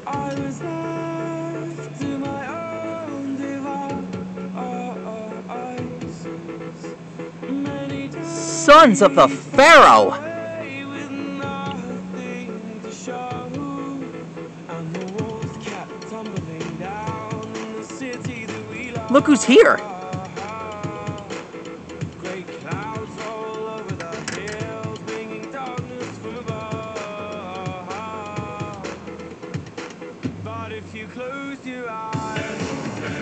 I was left to my own devices. Many days Sons of the Pharaoh! away with nothing to show, and the walls kept tumbling down in the city that we love. Look who's here! Great clouds roll over the hills, bringing darkness from above. But if you close your eyes,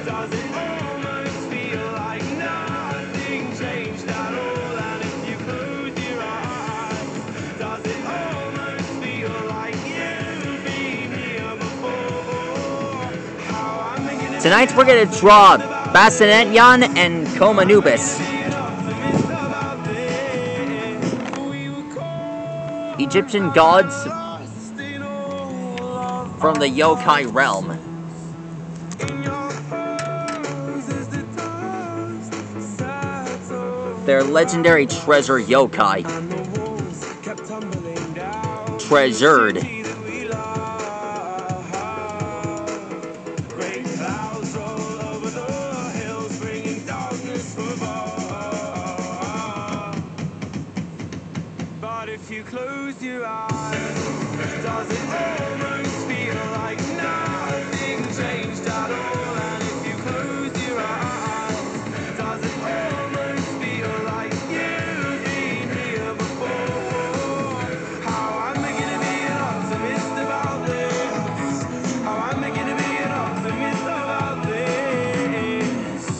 does it almost feel like nothing changed at all? And if you close your eyes, does it almost feel like you've been here before? How I'm making Tonight we're gonna draw basenetnyan and komanubis. Egyptian gods from the yokai realm. They're legendary treasure yokai. Treasured. But if you close your eyes, does it almost feel like nothing changed at all? And if you close your eyes, does it almost feel like you've been here before? How I'm making to be an optimist about this. How I'm making to be an optimist about this.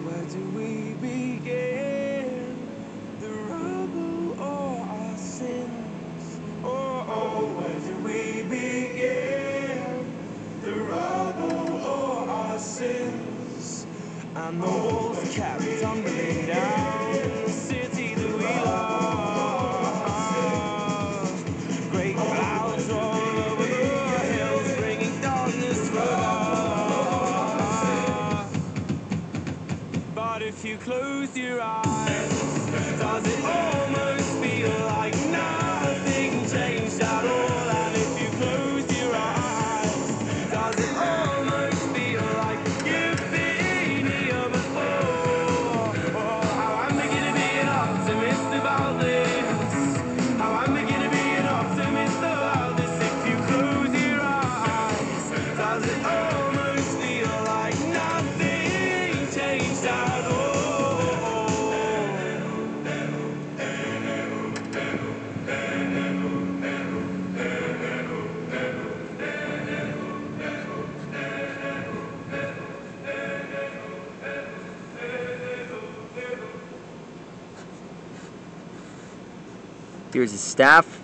Where do we begin? The rubble or our sins? Where do we begin? The rubble or our sins? And the walls kept tumbling down in the city that we love. Great clouds roll over the hills, bringing darkness from above. But if you close your eyes, does it almost feel like nothing changed at all? And if you close your eyes, does it almost feel like you've been here before? How I'm making to be an optimist about this. How I'm making to be an optimist about this. If you close your eyes, does it almost feel like nothing changed at all? Here's his staff.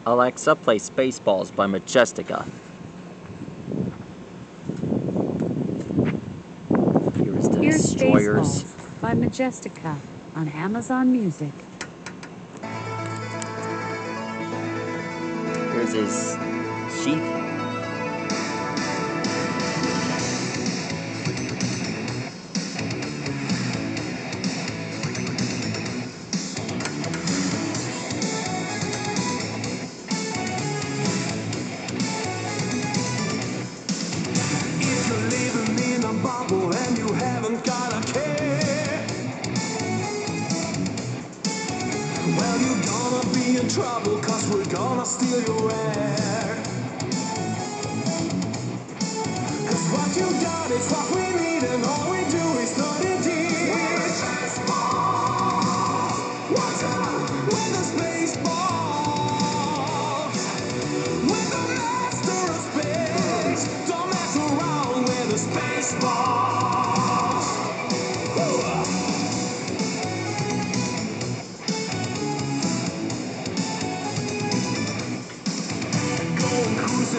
Alexa, play Spaceballs by Majestica. Here's the Here's Destroyers. Spaceballs by Majestica on Amazon Music. Here's his sheath. If you're living in a bubble and you haven't got a care, well, you're gonna be in trouble, 'cause we're gonna steal your air. 'Cause what you got is what we need, and all we do is not indeed. Watch out with the space ball, with the master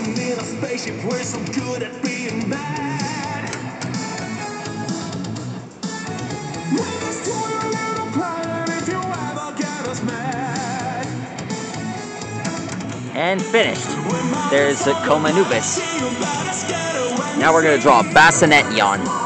Living in a spaceship, we're so good at being bad. We'll destroy your little planet if you ever get us mad. And finished. There's a komanubis. Now we're gonna draw a basenetnyan.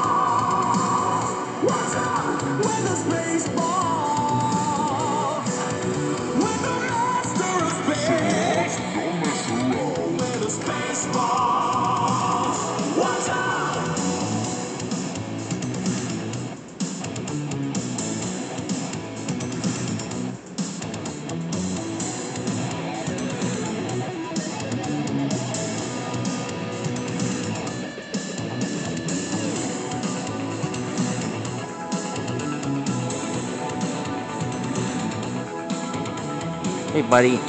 Hey, buddy.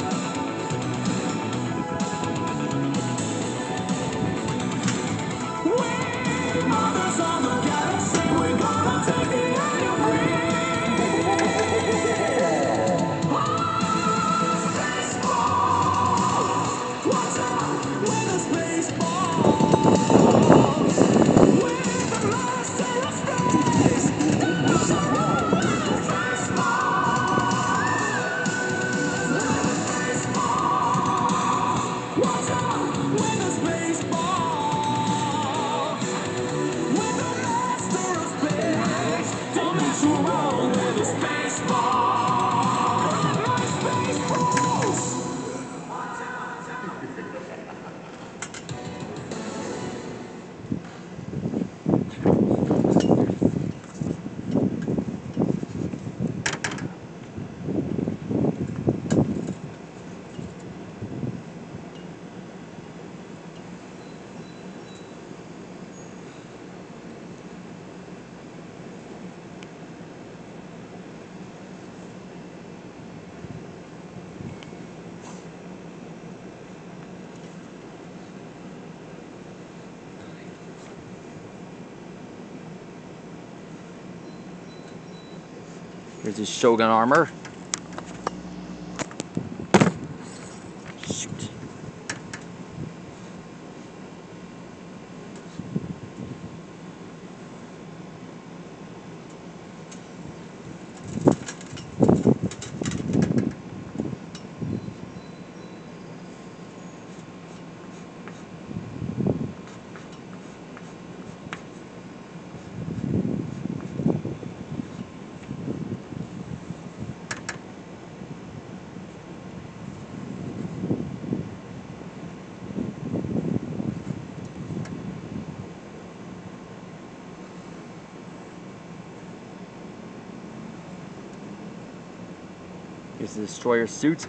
Here's his Shogun armor. Shoot. Here's the destroyer suit.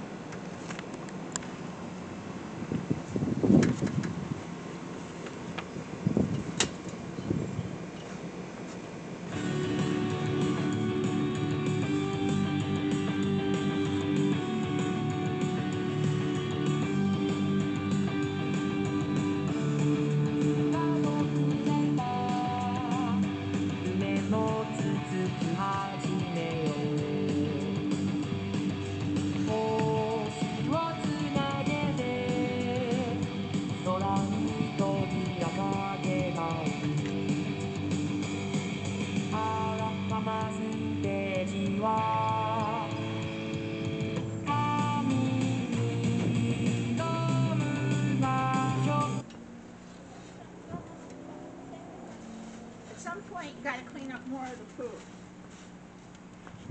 At some point, you got to clean up more of the food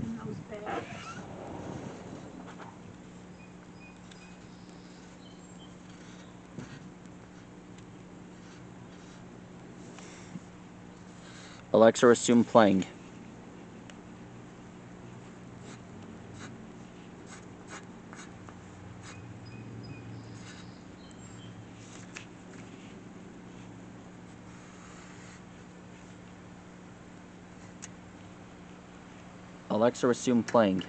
in those bags. Alexa, resume playing. Alexa, resume playing.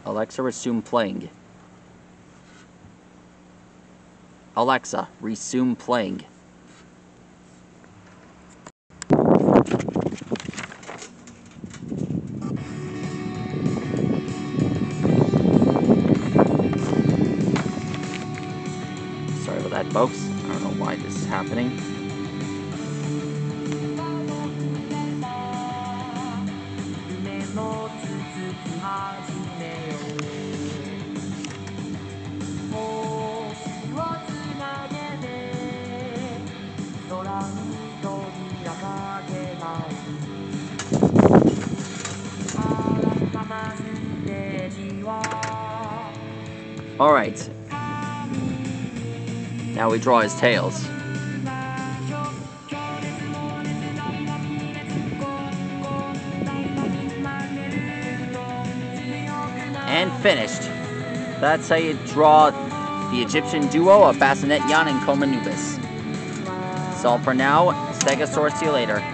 Alexa, resume playing. Alexa, resume playing. Sorry about that, folks. I don't know why this is happening. Alright. Now we draw his tails. And finished. That's how you draw the Egyptian duo of basenetnyan and komanubis. That's all for now. Stegosaurus, see you later.